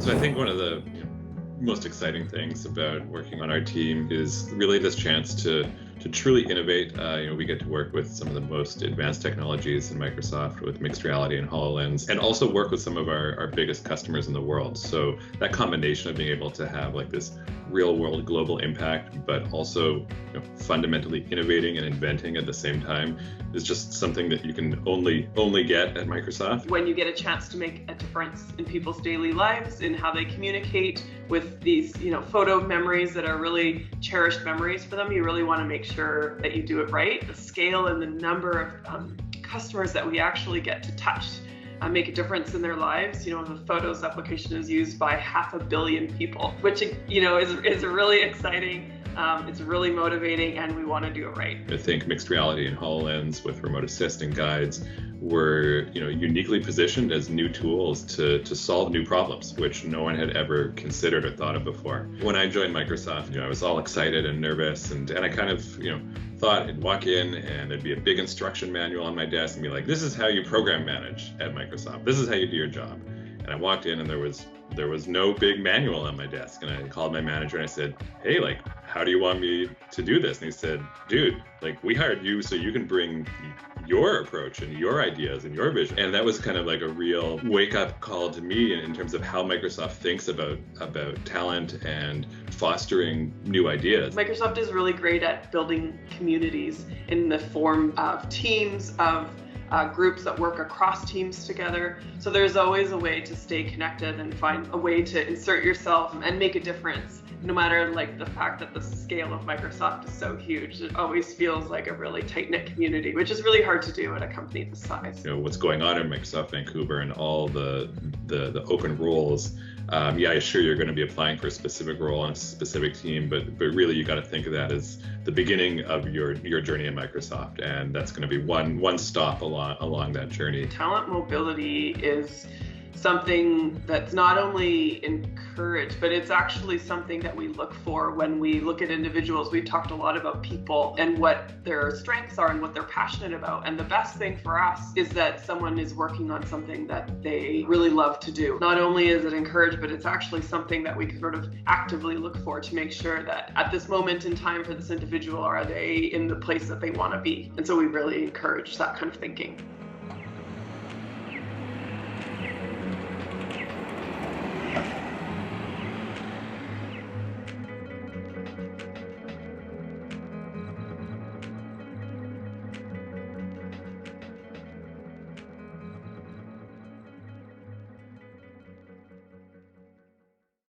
So I think one of the most exciting things about working on our team is really this chance to truly innovate. We get to work with some of the most advanced technologies in Microsoft with mixed reality and HoloLens, and also work with some of our biggest customers in the world. So that combination of being able to have like this real world global impact, but also fundamentally innovating and inventing at the same time is just something that you can only get at Microsoft. When you get a chance to make a difference in people's daily lives, in how they communicate with these, photo memories that are really cherished memories for them, you really want to make sure that you do it right. The scale and the number of customers that we actually get to touch make a difference in their lives. The Photos application is used by 500 million people, which is really exciting. It's really motivating, and we want to do it right. I think mixed reality and HoloLens with remote assist and guides were uniquely positioned as new tools to solve new problems, which no one had ever considered or thought of before. When I joined Microsoft, I was all excited and nervous, and I kind of thought I'd walk in and there'd be a big instruction manual on my desk and be like, this is how you program manage at Microsoft. This is how you do your job. And I walked in and there was no big manual on my desk, and I called my manager and I said, hey, how do you want me to do this? And he said, dude, we hired you so you can bring your approach and your ideas and your vision. And that was kind of like a real wake-up call to me in terms of how Microsoft thinks about talent and fostering new ideas. Microsoft is really great at building communities in the form of teams, of groups that work across teams together. So there's always a way to stay connected and find a way to insert yourself and make a difference. No matter the fact that the scale of Microsoft is so huge, it always feels like a really tight-knit community, which is really hard to do at a company this size. What's going on in Microsoft Vancouver and all the open roles. Sure, you're going to be applying for a specific role on a specific team, but really you got to think of that as the beginning of your journey at Microsoft, and that's going to be one stop along that journey. Talent mobility is something that's not only encouraged, but it's actually something that we look for when we look at individuals. We've talked a lot about people and what their strengths are and what they're passionate about. And the best thing for us is that someone is working on something that they really love to do. Not only is it encouraged, but it's actually something that we can sort of actively look for to make sure that at this moment in time for this individual, are they in the place that they want to be? And so we really encourage that kind of thinking.